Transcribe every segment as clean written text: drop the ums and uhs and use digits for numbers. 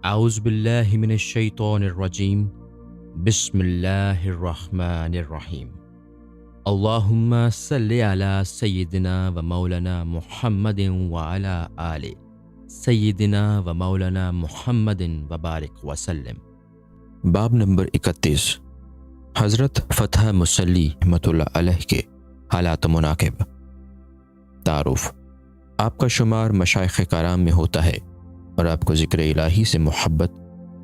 اعوذ باللہ من الشیطان الرجیم بسم اللہ الرحمن الرحیم اللہم صلی علی سیدنا و مولانا محمد وعلی آل سیدنا و مولانا محمد وبارک وسلم۔ باب نمبر 31، حضرت فتح مسلی رحمۃ اللہ علیہ کے حالات و مناقب۔ تعارف: آپ کا شمار مشائخ کرام میں ہوتا ہے اور آپ کو ذکر الہی سے محبت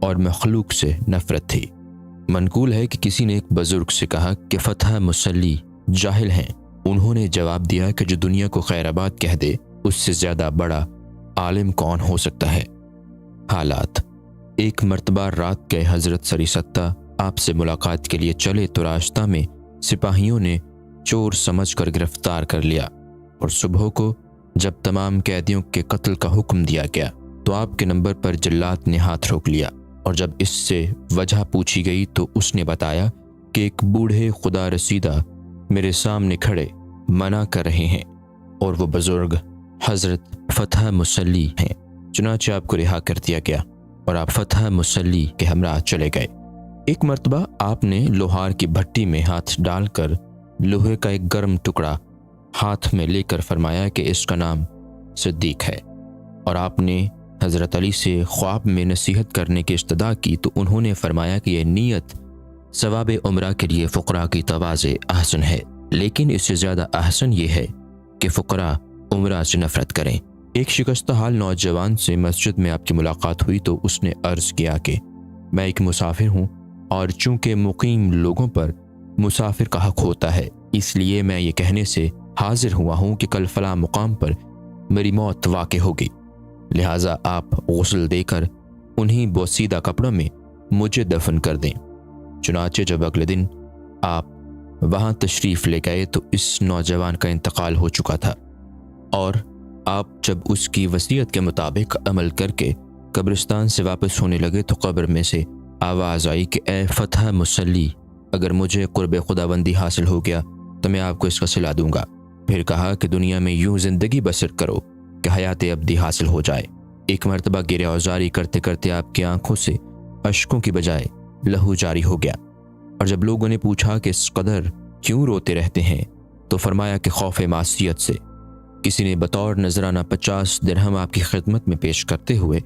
اور مخلوق سے نفرت تھی۔ منقول ہے کہ کسی نے ایک بزرگ سے کہا کہ فتح مسلی جاہل ہیں۔ انہوں نے جواب دیا کہ جو دنیا کو خیر آباد کہہ دے اس سے زیادہ بڑا عالم کون ہو سکتا ہے۔ حالات: ایک مرتبہ رات کے حضرت سری ستہ آپ سے ملاقات کے لیے چلے تو راستہ میں سپاہیوں نے چور سمجھ کر گرفتار کر لیا، اور صبح کو جب تمام قیدیوں کے قتل کا حکم دیا گیا تو آپ کے نمبر پر جلات نے ہاتھ روک لیا، اور جب اس سے وجہ پوچھی گئی تو اس نے بتایا کہ ایک بوڑھے خدا رسیدہ میرے سامنے کھڑے منع کر رہے ہیں، اور وہ بزرگ حضرت فتح مسلی ہیں۔ چنانچہ آپ کو رہا کر دیا گیا اور آپ فتح مسلی کے ہمراہ چلے گئے۔ ایک مرتبہ آپ نے لوہار کی بھٹی میں ہاتھ ڈال کر لوہے کا ایک گرم ٹکڑا ہاتھ میں لے کر فرمایا کہ اس کا نام صدیق ہے، اور آپ نے حضرت علی سے خواب میں نصیحت کرنے کی استدعا کی تو انہوں نے فرمایا کہ یہ نیت ثواب عمرہ کے لیے فقراء کی تواضع احسن ہے، لیکن اس سے زیادہ احسن یہ ہے کہ فقراء عمرہ سے نفرت کریں۔ ایک شکستہ حال نوجوان سے مسجد میں آپ کی ملاقات ہوئی تو اس نے عرض کیا کہ میں ایک مسافر ہوں، اور چونکہ مقیم لوگوں پر مسافر کا حق ہوتا ہے، اس لیے میں یہ کہنے سے حاضر ہوا ہوں کہ کل فلاں مقام پر میری موت واقع ہوگی، لہٰذا آپ غسل دے کر انہی بوسیدہ کپڑوں میں مجھے دفن کر دیں۔ چنانچہ جب اگلے دن آپ وہاں تشریف لے گئے تو اس نوجوان کا انتقال ہو چکا تھا، اور آپ جب اس کی وصیت کے مطابق عمل کر کے قبرستان سے واپس ہونے لگے تو قبر میں سے آواز آئی کہ اے فتح مسلی، اگر مجھے قرب خداوندی حاصل ہو گیا تو میں آپ کو اس کا صلہ دوں گا۔ پھر کہا کہ دنیا میں یوں زندگی بسر کرو کہ حیات ابدی حاصل ہو جائے۔ ایک مرتبہ گرہ اوزاری کرتے کرتے آپ کی آنکھوں سے اشکوں کی بجائے لہو جاری ہو گیا، اور جب لوگوں نے پوچھا کہ اس قدر کیوں روتے رہتے ہیں تو فرمایا کہ خوف معصیت سے۔ کسی نے بطور نذرانہ 50 درہم آپ کی خدمت میں پیش کرتے ہوئے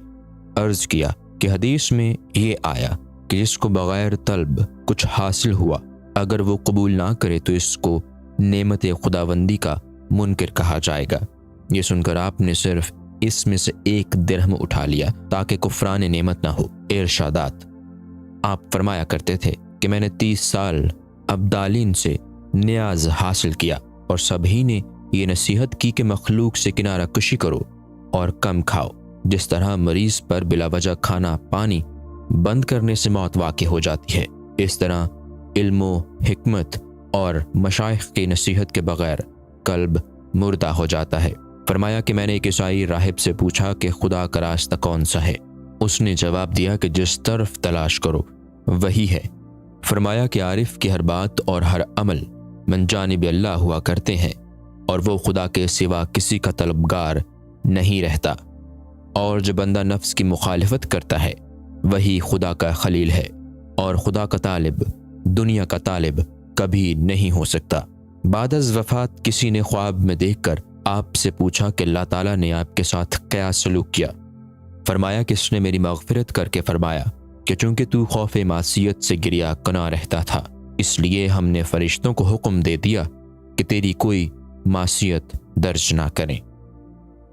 عرض کیا کہ حدیث میں یہ آیا کہ جس کو بغیر طلب کچھ حاصل ہوا اگر وہ قبول نہ کرے تو اس کو نعمت خداوندی کا منکر کہا جائے گا۔ یہ سن کر آپ نے صرف اس میں سے 1 درہم اٹھا لیا تاکہ کفران نعمت نہ ہو۔ ارشادات: آپ فرمایا کرتے تھے کہ میں نے 30 سال ابدالین سے نیاز حاصل کیا، اور سبھی نے یہ نصیحت کی کہ مخلوق سے کنارہ کشی کرو اور کم کھاؤ، جس طرح مریض پر بلا وجہ کھانا پانی بند کرنے سے موت واقع ہو جاتی ہے، اس طرح علم و حکمت اور مشائخ کی نصیحت کے بغیر قلب مردہ ہو جاتا ہے۔ فرمایا کہ میں نے ایک عیسائی راہب سے پوچھا کہ خدا کا راستہ کون سا ہے؟ اس نے جواب دیا کہ جس طرف تلاش کرو وہی ہے۔ فرمایا کہ عارف کی ہر بات اور ہر عمل من جانب اللہ ہوا کرتے ہیں، اور وہ خدا کے سوا کسی کا طلبگار نہیں رہتا، اور جو بندہ نفس کی مخالفت کرتا ہے وہی خدا کا خلیل ہے، اور خدا کا طالب دنیا کا طالب کبھی نہیں ہو سکتا۔ بعد از وفات کسی نے خواب میں دیکھ کر آپ سے پوچھا کہ اللہ تعالیٰ نے آپ کے ساتھ کیا سلوک کیا؟ فرمایا کہ اس نے میری مغفرت کر کے فرمایا کہ چونکہ تو خوف معصیت سے گریہ کنا رہتا تھا، اس لیے ہم نے فرشتوں کو حکم دے دیا کہ تیری کوئی معصیت درج نہ کریں۔